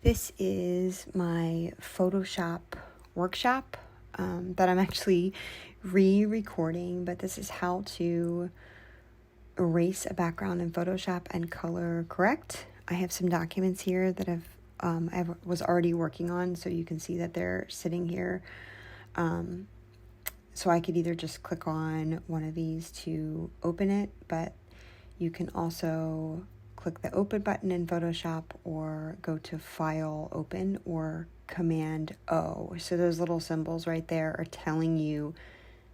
This is my Photoshop workshop that I'm actually re-recording, but this is how to erase a background in Photoshop and color correct. I have some documents here that I was already working on, so you can see that they're sitting here. So I could either just click on one of these to open it, but you can also click the open button in Photoshop or go to File, Open, or Command O. So those little symbols right there are telling you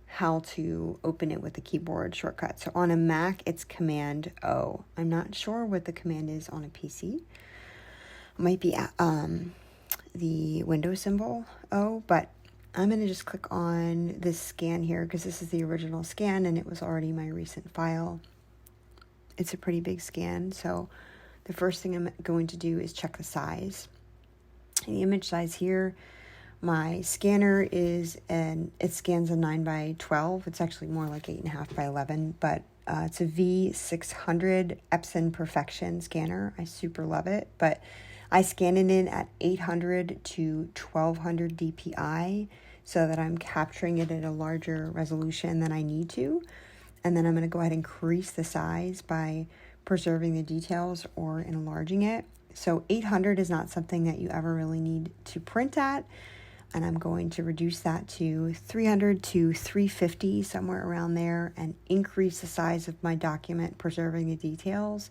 how to open it with the keyboard shortcut. So on a Mac, it's Command O. I'm not sure what the command is on a PC. It might be the Windows symbol O, but I'm going to just click on this scan here because this is the original scan and it was already my recent file. It's a pretty big scan, so the first thing I'm going to do is check the size. The image size here, my scanner it scans a 9x12. It's actually more like 8.5 by 11, but it's a V600 Epson Perfection scanner. I super love it, but I scan it in at 800 to 1200 DPI so that I'm capturing it at a larger resolution than I need to. And then I'm going to go ahead and increase the size by preserving the details or enlarging it. So 800 is not something that you ever really need to print at. And I'm going to reduce that to 300 to 350, somewhere around there, and increase the size of my document, preserving the details.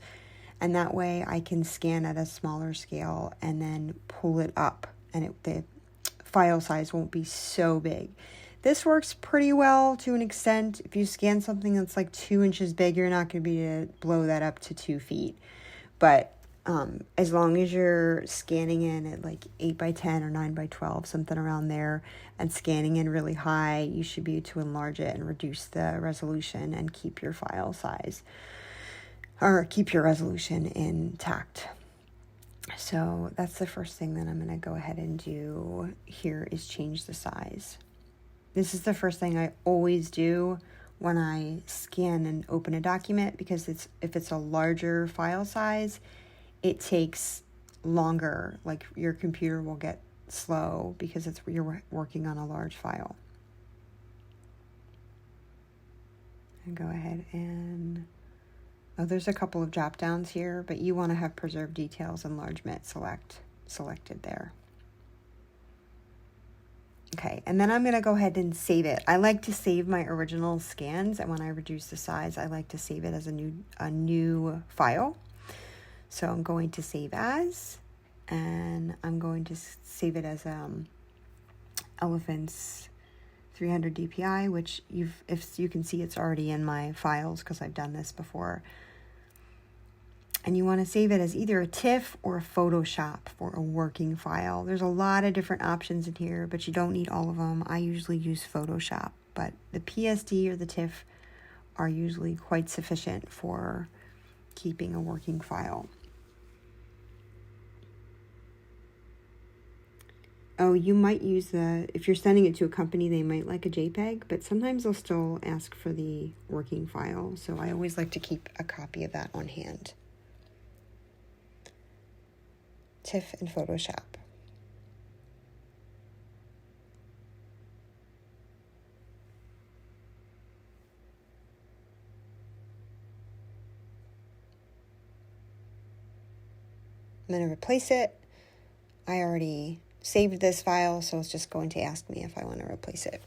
And that way I can scan at a smaller scale and then pull it up. And the file size won't be so big. This works pretty well to an extent. If you scan something that's like 2 inches big, you're not going to be able to blow that up to 2 feet. But as long as you're scanning in at like 8x10 or 9x12, something around there, and scanning in really high, you should be able to enlarge it and reduce the resolution and keep your file size or keep your resolution intact. So that's the first thing that I'm going to go ahead and do here is change the size. This is the first thing I always do when I scan and open a document, because if it's a larger file size, it takes longer. Like your computer will get slow because you're working on a large file. And go ahead and there's a couple of drop downs here, but you want to have preserved details enlargement selected there. Okay, and then I'm going to go ahead and save it. I like to save my original scans, and when I reduce the size, I like to save it as a new file. So I'm going to save as, and I'm going to save it as Elephants 300 DPI, which if you can see, it's already in my files because I've done this before. And you want to save it as either a TIFF or a Photoshop for a working file. There's a lot of different options in here, but you don't need all of them. I usually use Photoshop, but the PSD or the TIFF are usually quite sufficient for keeping a working file. Oh, you might use if you're sending it to a company, they might like a JPEG, but sometimes they'll still ask for the working file. So I always like to keep a copy of that on hand. TIFF and Photoshop. I'm going to replace it. I already saved this file, so it's just going to ask me if I want to replace it.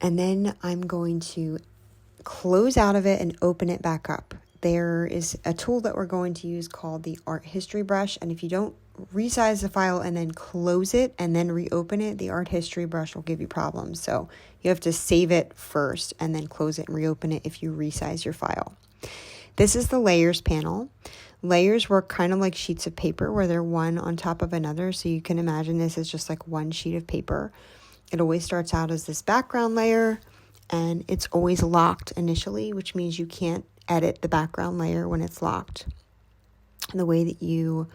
And then I'm going to close out of it and open it back up. There is a tool that we're going to use called the Art History Brush, and if you don't resize the file and then close it and then reopen it, the Art History Brush will give you problems. So you have to save it first and then close it and reopen it if you resize your file. This is the Layers panel. Layers work kind of like sheets of paper where they're one on top of another, so you can imagine this as just like one sheet of paper. It always starts out as this background layer, and it's always locked initially, which means you can't edit the background layer when it's locked. And the way that you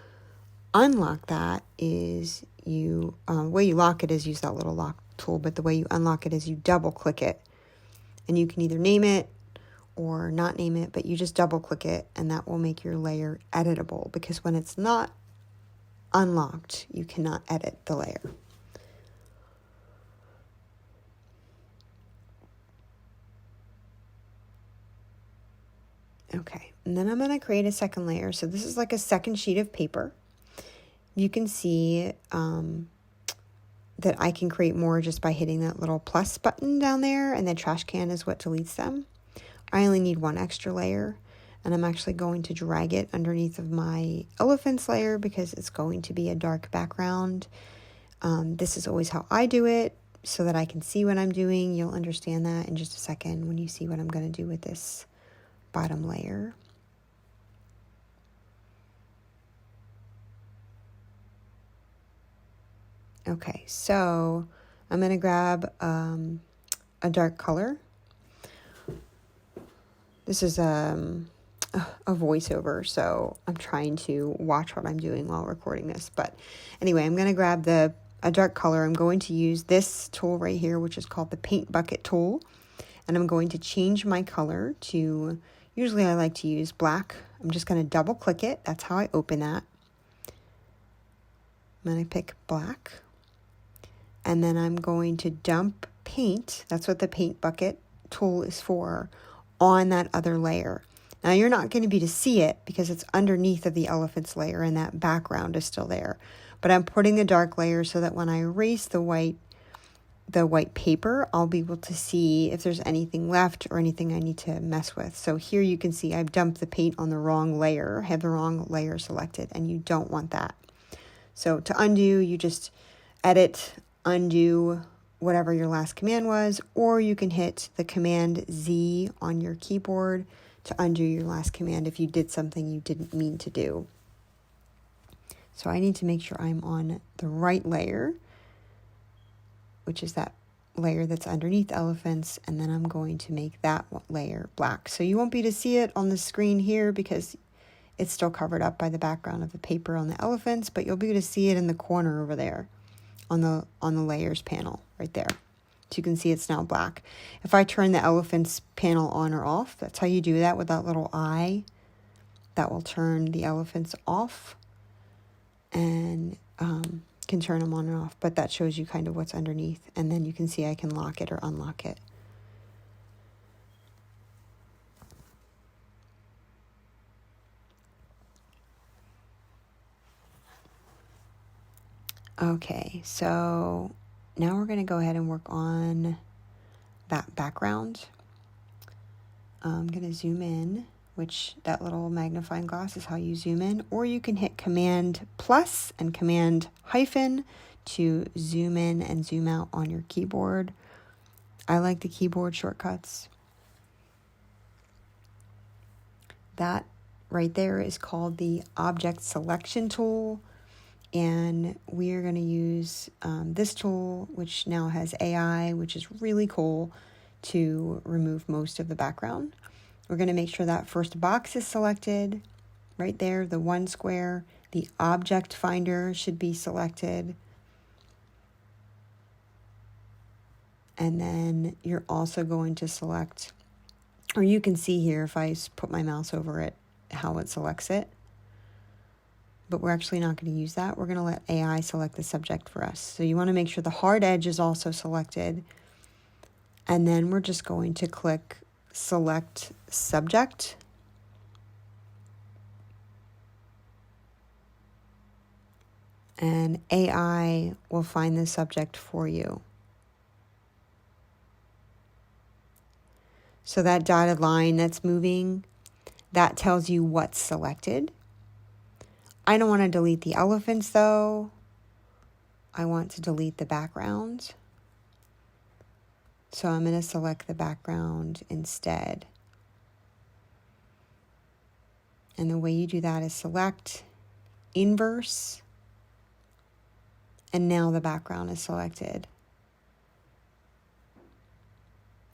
unlock that is the way you lock it is use that little lock tool, but the way you unlock it is you double click it, and you can either name it or not name it, but you just double click it and that will make your layer editable, because when it's not unlocked, you cannot edit the layer. Okay, and then I'm going to create a second layer. So this is like a second sheet of paper. You can see that I can create more just by hitting that little plus button down there, and the trash can is what deletes them. I only need one extra layer, and I'm actually going to drag it underneath of my elephants layer because it's going to be a dark background. This is always how I do it so that I can see what I'm doing. You'll understand that in just a second when you see what I'm going to do with this bottom layer. Okay, so I'm going to grab a dark color. This is a voiceover, so I'm trying to watch what I'm doing while recording this. But anyway, I'm going to grab a dark color. I'm going to use this tool right here, which is called the Paint Bucket tool. And I'm going to change my color to, usually I like to use black. I'm just going to double click it. That's how I open that. I'm going to pick black. And then I'm going to dump paint. That's what the Paint Bucket tool is for, on that other layer. Now you're not going to be able to see it because it's underneath of the elephant's layer and that background is still there. But I'm putting the dark layer so that when I erase the white paper, I'll be able to see if there's anything left or anything I need to mess with. So here you can see I've dumped the paint on the wrong layer. I have the wrong layer selected, and you don't want that. So to undo, you just edit, undo whatever your last command was, or you can hit the Command Z on your keyboard to undo your last command if you did something you didn't mean to do. So I need to make sure I'm on the right layer, which is that layer that's underneath elephants, and then I'm going to make that layer black. So you won't be able to see it on the screen here because it's still covered up by the background of the paper on the elephants, but you'll be able to see it in the corner over there on the layers panel right there. So you can see it's now black. If I turn the elephants panel on or off, that's how you do that with that little eye. That will turn the elephants off and can turn them on and off, but that shows you kind of what's underneath, and then you can see I can lock it or unlock it. Okay, so now we're going to go ahead and work on that background. I'm going to zoom in, which that little magnifying glass is how you zoom in, or you can hit Command plus and Command hyphen to zoom in and zoom out on your keyboard. I like the keyboard shortcuts. That right there is called the Object Selection tool. And we are going to use this tool, which now has AI, which is really cool, to remove most of the background. We're going to make sure that first box is selected right there, the one square. The object finder should be selected. And then you're also going to select, or you can see here if I put my mouse over it, how it selects it. But we're actually not going to use that. We're going to let AI select the subject for us. So you want to make sure the hard edge is also selected. And then we're just going to click Select Subject. And AI will find the subject for you. So that dotted line that's moving, that tells you what's selected. I don't want to delete the elephants though. I want to delete the background. So I'm going to select the background instead. And the way you do that is select, inverse, and now the background is selected.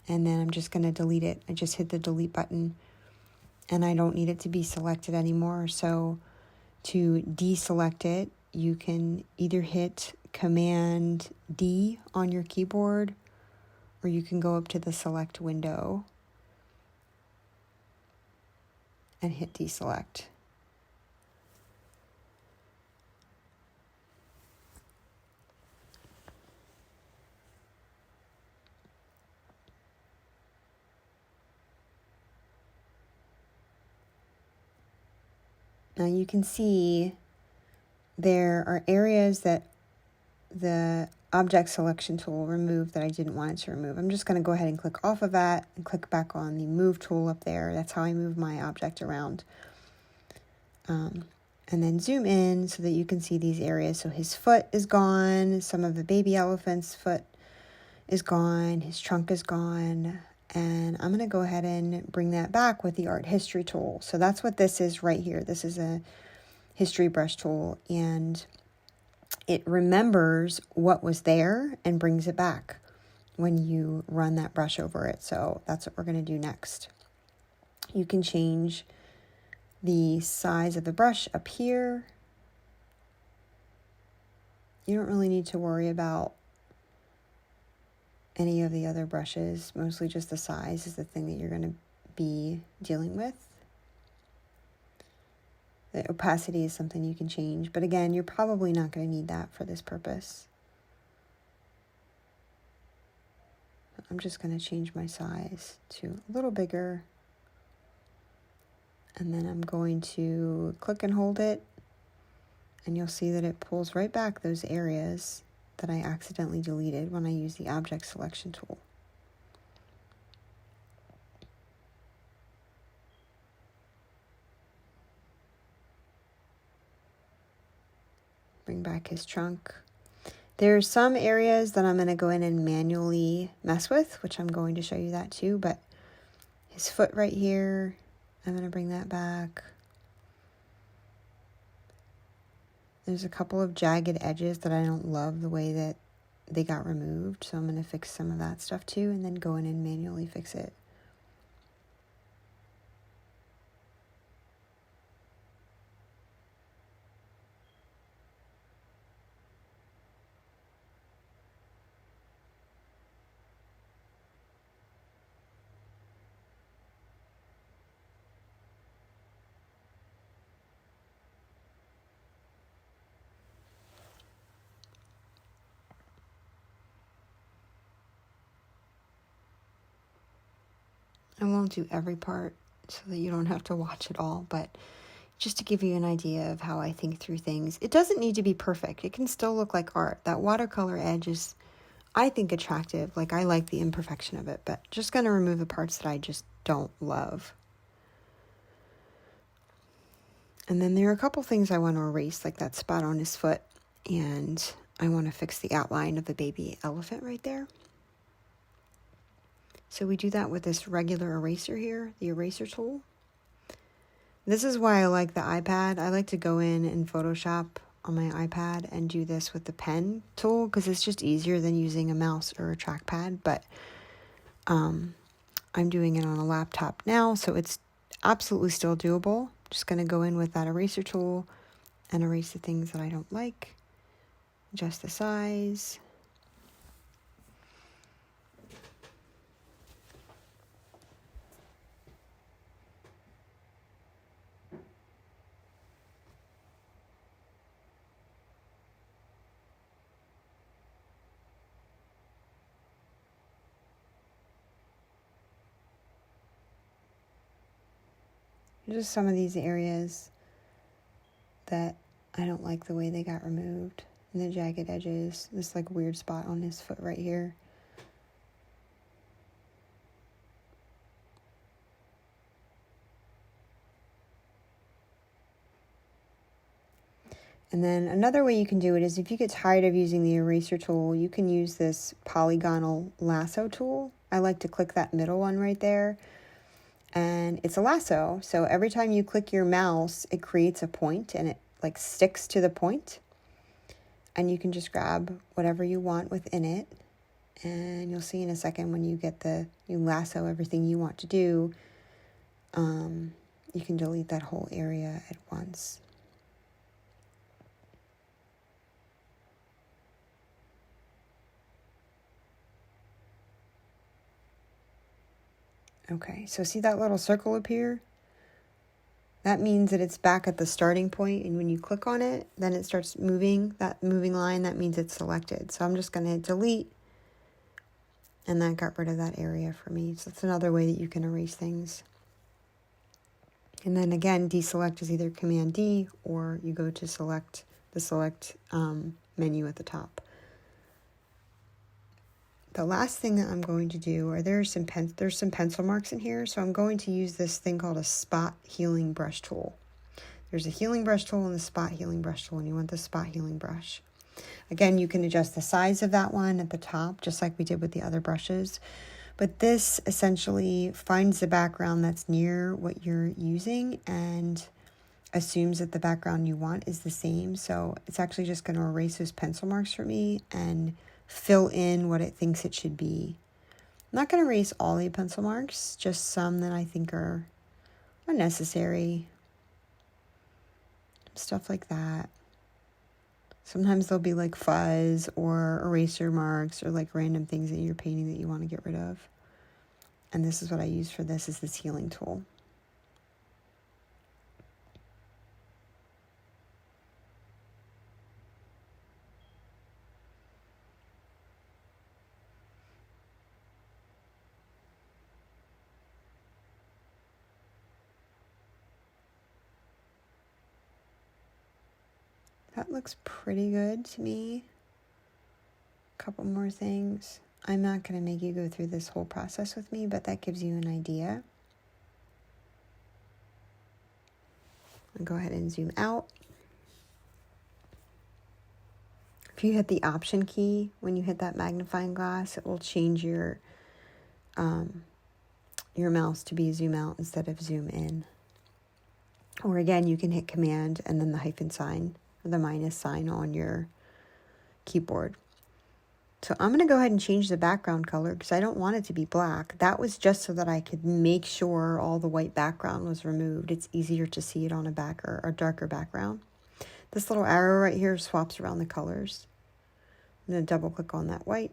And then I'm just going to delete it. I just hit the delete button and I don't need it to be selected anymore. So to deselect it, you can either hit Command D on your keyboard, or you can go up to the select window and hit deselect. Now you can see there are areas that the object selection tool removed that I didn't want it to remove. I'm just going to go ahead and click off of that and click back on the move tool up there. That's how I move my object around. And then zoom in so that you can see these areas. So his foot is gone. Some of the baby elephant's foot is gone. His trunk is gone. And I'm going to go ahead and bring that back with the art history tool. So that's what this is right here. This is a history brush tool, and it remembers what was there and brings it back when you run that brush over it. So that's what we're going to do next. You can change the size of the brush up here. You don't really need to worry about any of the other brushes. Mostly just the size is the thing that you're going to be dealing with. The opacity is something you can change, but again, you're probably not going to need that for this purpose. I'm just going to change my size to a little bigger, and then I'm going to click and hold it, and you'll see that it pulls right back those areas that I accidentally deleted when I used the object selection tool. Bring back his trunk. There's some areas that I'm going to go in and manually mess with, which I'm going to show you that too, but his foot right here, I'm going to bring that back. There's a couple of jagged edges that I don't love the way that they got removed, so I'm going to fix some of that stuff too, and then go in and manually fix it. I won't do every part so that you don't have to watch it all, but just to give you an idea of how I think through things. It doesn't need to be perfect. It can still look like art. That watercolor edge is, I think, attractive. Like, I like the imperfection of it, but just going to remove the parts that I just don't love. And then there are a couple things I want to erase, like that spot on his foot, and I want to fix the outline of the baby elephant right there. So we do that with this regular eraser here, the eraser tool. This is why I like the iPad. I like to go in Photoshop on my iPad and do this with the pen tool because it's just easier than using a mouse or a trackpad. But I'm doing it on a laptop now, so it's absolutely still doable. Just going to go in with that eraser tool and erase the things that I don't like. Adjust the size. Just some of these areas that I don't like the way they got removed. And the jagged edges, this like weird spot on his foot right here. And then another way you can do it is if you get tired of using the eraser tool, you can use this polygonal lasso tool. I like to click that middle one right there. And it's a lasso, so every time you click your mouse, it creates a point and it like sticks to the point. And you can just grab whatever you want within it. And you'll see in a second when you get you lasso everything you want to do, you can delete that whole area at once. Okay, so see that little circle up here? that means that it's back at the starting point, and when you click on it, then it starts moving. That moving line, that means it's selected. So I'm just going to hit delete, and that got rid of that area for me. So that's another way that you can erase things. And then again, deselect is either Command D, or you go to select the select menu at the top. The last thing that I'm going to do, or there's some pencil marks in here, so I'm going to use this thing called a spot healing brush tool. There's a healing brush tool and the spot healing brush tool, and you want the spot healing brush. Again, you can adjust the size of that one at the top, just like we did with the other brushes. But this essentially finds the background that's near what you're using and assumes that the background you want is the same. So it's actually just going to erase those pencil marks for me and fill in what it thinks it should be. I'm not going to erase all the pencil marks, just some that I think are unnecessary. Stuff like that. Sometimes there'll be like fuzz or eraser marks or like random things that you're painting that you want to get rid of. And this is what I use for this, is this healing tool. That looks pretty good to me. A couple more things. I'm not going to make you go through this whole process with me, but that gives you an idea. I'll go ahead and zoom out. If you hit the Option key, when you hit that magnifying glass, it will change your mouse to be zoom out instead of zoom in. Or again, you can hit Command and then the hyphen sign or the minus sign on your keyboard. So I'm going to go ahead and change the background color because I don't want it to be black. That was just so that I could make sure all the white background was removed. It's easier to see it on a darker background. This little arrow right here swaps around the colors. I'm going to double click on that white.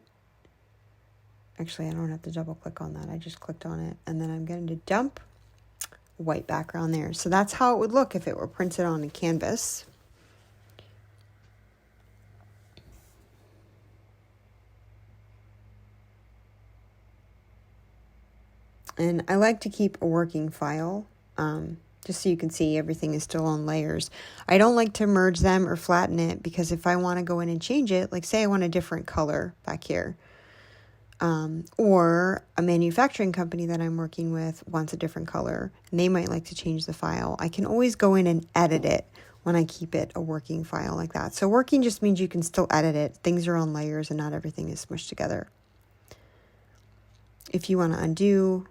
Actually, I don't have to double click on that. I just clicked on it. And then I'm going to dump white background there. So that's how it would look if it were printed on a canvas. And I like to keep a working file, just so you can see everything is still on layers. I don't like to merge them or flatten it, because if I want to go in and change it, like say I want a different color back here, or a manufacturing company that I'm working with wants a different color, and they might like to change the file, I can always go in and edit it when I keep it a working file like that. So working just means you can still edit it. Things are on layers and not everything is smushed together. If you want to undo,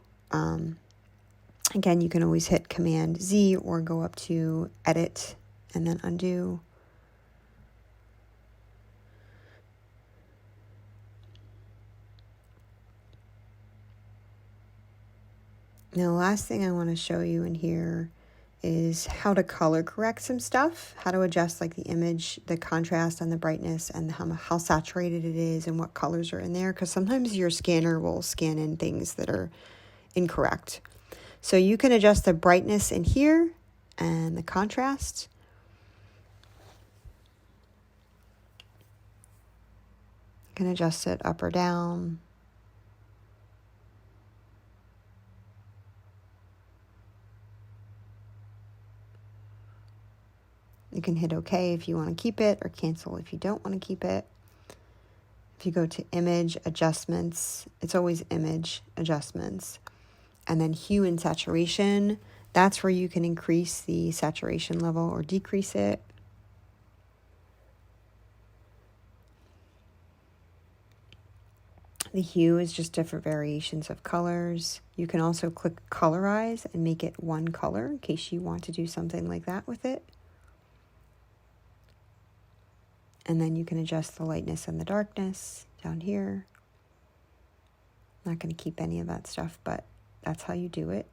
again, you can always hit Command Z or go up to Edit and then Undo. Now, the last thing I want to show you in here is how to color correct some stuff, how to adjust like the image, the contrast and the brightness, and how saturated it is and what colors are in there, because sometimes your scanner will scan in things that are incorrect. So you can adjust the brightness in here and the contrast. You can adjust it up or down. You can hit OK if you want to keep it, or cancel if you don't want to keep it. If you go to Image Adjustments, it's always Image Adjustments. And then Hue and Saturation, that's where you can increase the saturation level or decrease it. The hue is just different variations of colors. You can also click Colorize and make it one color in case you want to do something like that with it. And then you can adjust the lightness and the darkness down here. I'm not going to keep any of that stuff, but that's how you do it.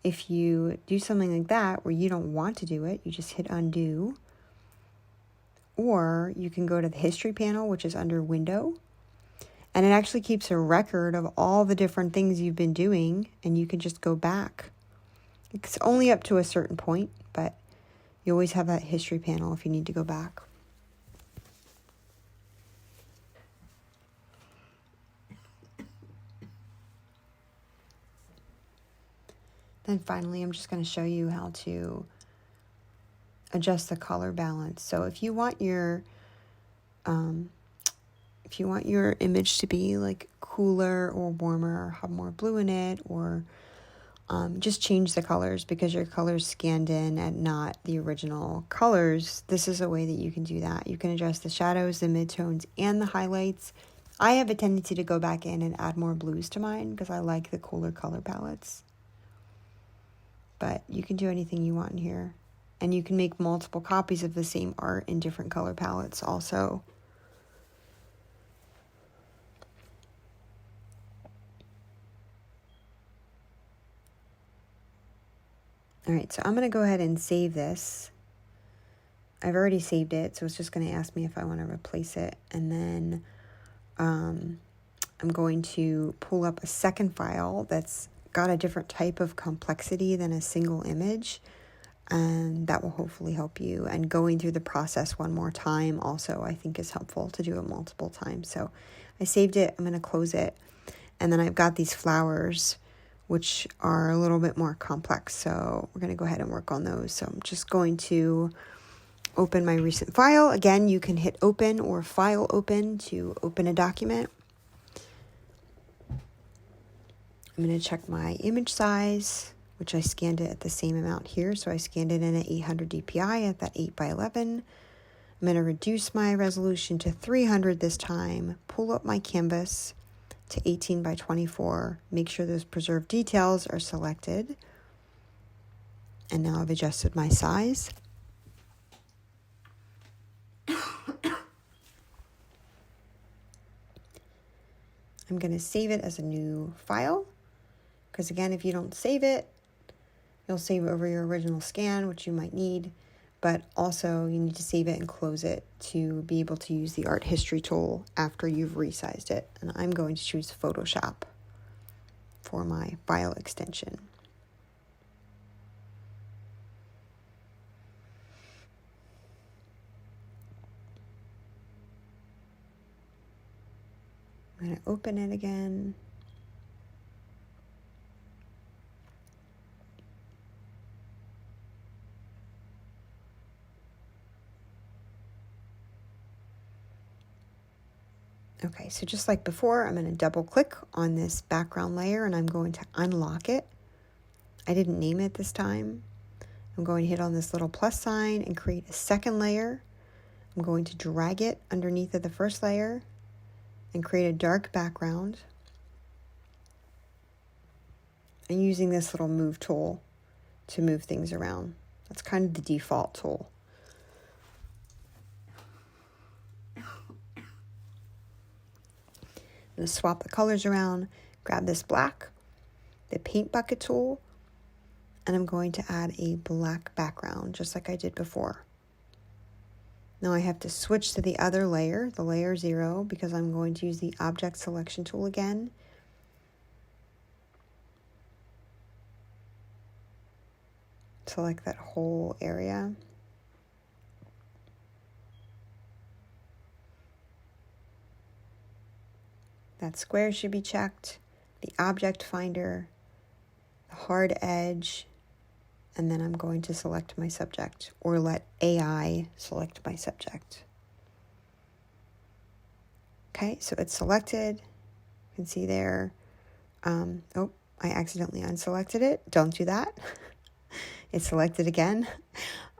If you do something like that where you don't want to do it, you just hit Undo. Or you can go to the History panel, which is under Window. And it actually keeps a record of all the different things you've been doing, and you can just go back It's only up to a certain point, but you always have that history panel if you need to go back. Then finally, I'm just going to show you how to adjust the color balance. So if you want your image to be like cooler or warmer, or have more blue in it, or just change the colors because your colors scanned in and not the original colors, this is a way that you can do that. You can adjust the shadows, the midtones, and the highlights. I have a tendency to go back in and add more blues to mine because I like the cooler color palettes. But you can do anything you want in here. And you can make multiple copies of the same art in different color palettes also. All right, so I'm going to go ahead and save this. I've already saved it, so it's just going to ask me if I want to replace it. And then I'm going to pull up a second file that's got a different type of complexity than a single image. And that will hopefully help you. And going through the process one more time also, I think, is helpful to do it multiple times. So I saved it. I'm going to close it. And then I've got these flowers, which are a little bit more complex. So we're going to go ahead and work on those. So I'm just going to open my recent file. Again, you can hit open or file open to open a document. I'm going to check my image size, which I scanned it at the same amount here. So I scanned it in at 800 dpi at that 8x11. I'm going to reduce my resolution to 300 this time, pull up my canvas to 18x24, make sure those preserved details are selected. And now I've adjusted my size. I'm going to save it as a new file. Because again, if you don't save it, you'll save over your original scan, which you might need, but also you need to save it and close it to be able to use the art history tool after you've resized it. And I'm going to choose Photoshop for my file extension. I'm going to open it again. Okay, so just like before, I'm going to double click on this background layer and I'm going to unlock it. I didn't name it this time. I'm going to hit on this little plus sign and create a second layer. I'm going to drag it underneath of the first layer and create a dark background. And using this little move tool to move things around. That's kind of the default tool. I'm going to swap the colors around, grab this black, the paint bucket tool, and I'm going to add a black background just like I did before. Now I have to switch to the other layer, the layer 0, because I'm going to use the object selection tool again. Select that whole area. That square should be checked, the object finder, the hard edge, and then I'm going to select my subject or let AI select my subject. Okay, so it's selected. You can see there. Oh, I accidentally unselected it. Don't do that. It's selected again.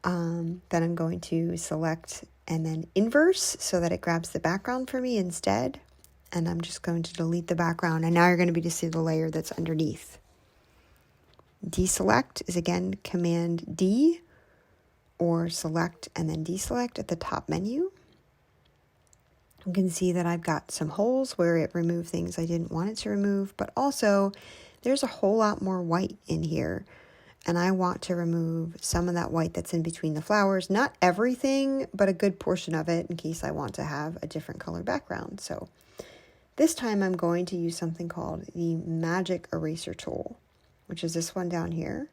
Then I'm going to select and then inverse so that it grabs the background for me instead. And I'm just going to delete the background. And now you're going to be to see the layer that's underneath. Deselect is again Command D or select and then deselect at the top menu. You can see that I've got some holes where it removed things I didn't want it to remove, but also there's a whole lot more white in here. And I want to remove some of that white that's in between the flowers. Not everything, but a good portion of it in case I want to have a different color background. So this time I'm going to use something called the Magic Eraser tool, which is this one down here.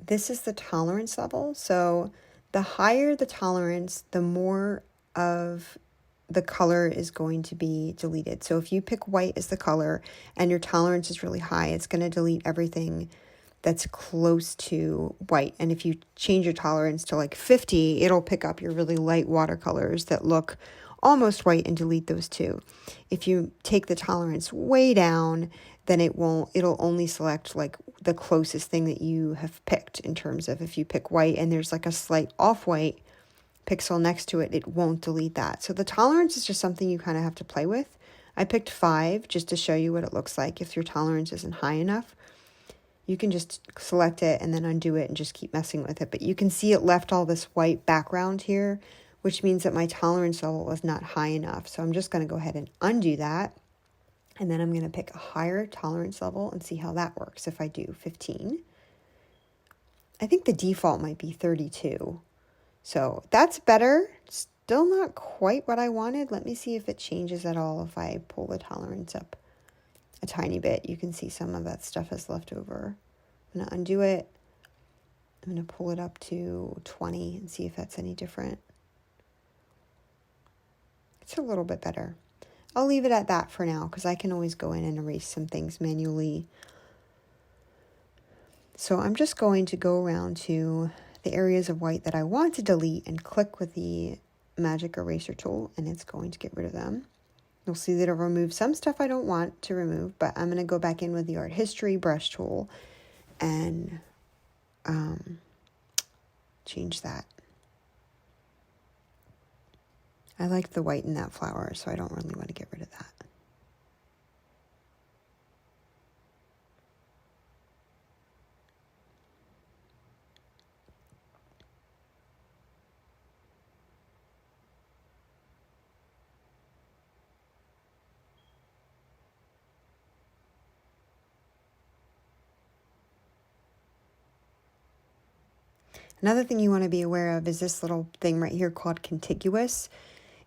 this is the tolerance level. So the higher the tolerance, the more of the color is going to be deleted. So if you pick white as the color and your tolerance is really high, it's going to delete everything that's close to white. And if you change your tolerance to like 50, it'll pick up your really light watercolors that look almost white and delete those too. If you take the tolerance way down, then it'll only select like the closest thing that you have picked, in terms of if you pick white and there's like a slight off-white pixel next to it, it won't delete that. So the tolerance is just something you kind of have to play with. I picked 5 just to show you what it looks like if your tolerance isn't high enough. You can just select it and then undo it and just keep messing with it. But you can see it left all this white background here, which means that my tolerance level was not high enough. So I'm just going to go ahead and undo that. And then I'm going to pick a higher tolerance level and see how that works. If I do 15, I think the default might be 32. So that's better. Still not quite what I wanted. Let me see if it changes at all if I pull the tolerance up a tiny bit. You can see some of that stuff is left over. I'm going to undo it. I'm going to pull it up to 20 and see if that's any different. It's a little bit better. I'll leave it at that for now because I can always go in and erase some things manually. So I'm just going to go around to the areas of white that I want to delete and click with the magic eraser tool, and it's going to get rid of them. You'll see that it'll remove some stuff I don't want to remove, but I'm going to go back in with the art history brush tool and change that. I like the white in that flower, so I don't really want to get rid of that. Another thing you want to be aware of is this little thing right here called contiguous.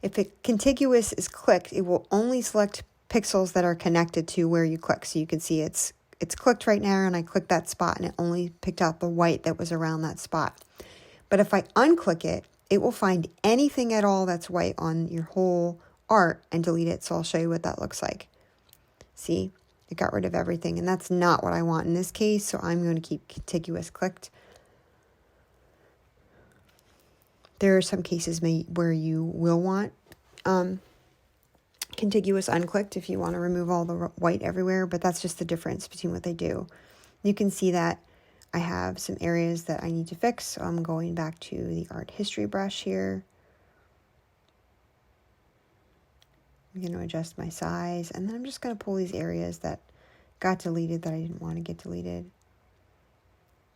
If contiguous is clicked, it will only select pixels that are connected to where you click. So you can see it's clicked right now, and I clicked that spot and it only picked out the white that was around that spot. But if I unclick it, it will find anything at all that's white on your whole art and delete it. So I'll show you what that looks like. See, it got rid of everything, and that's not what I want in this case. So I'm going to keep contiguous clicked. There are some cases where you will want contiguous unclicked if you want to remove all the white everywhere, but that's just the difference between what they do. You can see that I have some areas that I need to fix, so I'm going back to the art history brush here. I'm going to adjust my size, and then I'm just going to pull these areas that got deleted that I didn't want to get deleted.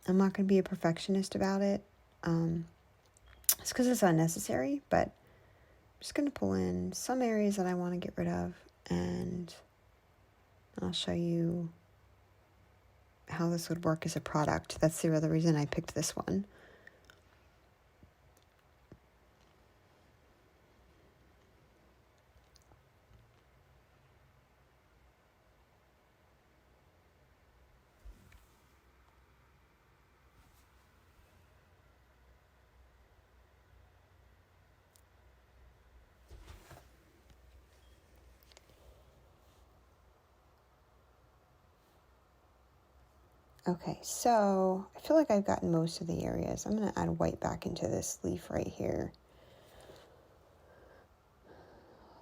I'm not going to be a perfectionist about it. It's because it's unnecessary, but I'm just going to pull in some areas that I want to get rid of, and I'll show you how this would work as a product. That's the other reason I picked this one. Okay, so I feel like I've gotten most of the areas. I'm going to add white back into this leaf right here.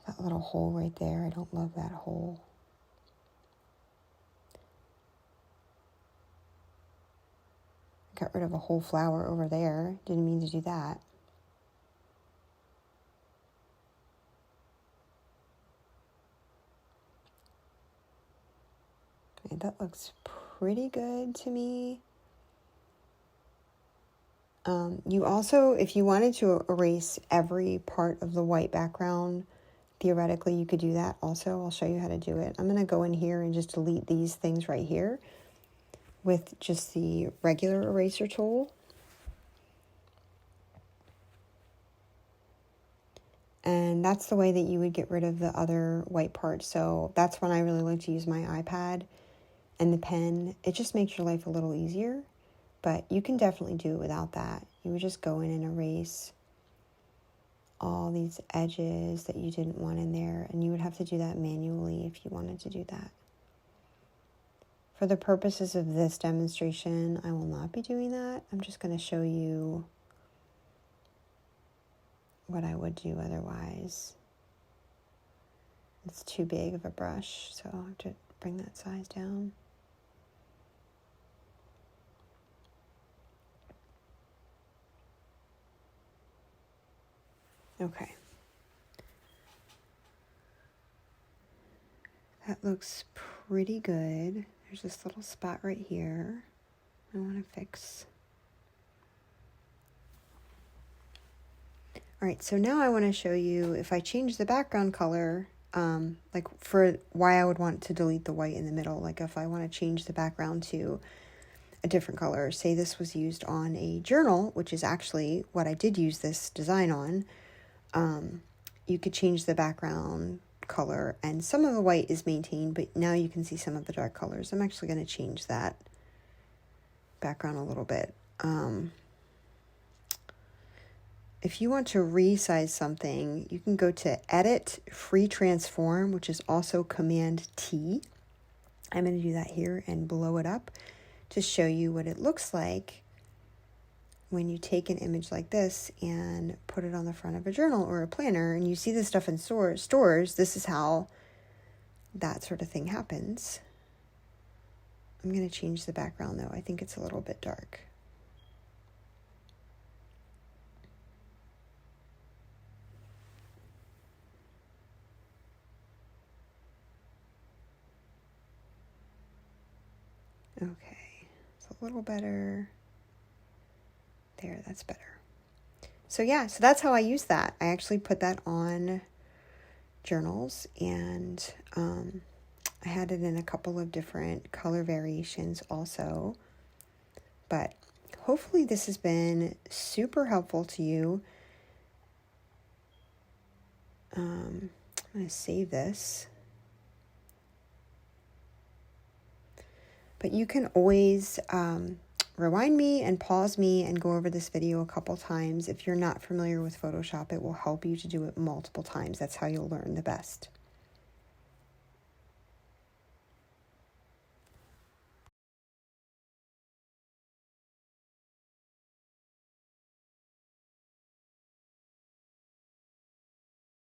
That little hole right there, I don't love that hole. Got rid of a whole flower over there. Didn't mean to do that. Okay, that looks pretty good to me. You also, if you wanted to erase every part of the white background, theoretically you could do that also. I'll show you how to do it. I'm going to go in here and just delete these things right here with just the regular eraser tool. And that's the way that you would get rid of the other white parts. So that's when I really like to use my iPad and the pen. It just makes your life a little easier. but you can definitely do it without that. You would just go in and erase all these edges that you didn't want in there, and you would have to do that manually if you wanted to do that. For the purposes of this demonstration, I will not be doing that. I'm just going to show you what I would do otherwise. It's too big of a brush, so I'll have to bring that size down. Okay. That looks pretty good. There's this little spot right here I want to fix. All right, so now I want to show you if I change the background color, like for why I would want to delete the white in the middle. Like if I want to change the background to a different color, say this was used on a journal, which is actually what I did use this design on, you could change the background color, and some of the white is maintained, but now you can see some of the dark colors. I'm actually going to change that background a little bit. If you want to resize something, you can go to Edit, Free Transform, which is also Command T. I'm going to do that here and blow it up to show you what it looks like when you take an image like this and put it on the front of a journal or a planner, and you see this stuff in stores. This is how that sort of thing happens. I'm going to change the background though. I think it's a little bit dark. Okay, it's a little better. There, that's better. So yeah, so that's how I use that. I actually put that on journals, and I had it in a couple of different color variations also. But hopefully this has been super helpful to you. I'm going to save this. But you can always rewind me and pause me and go over this video a couple times. If you're not familiar with Photoshop, it will help you to do it multiple times. That's how you'll learn the best.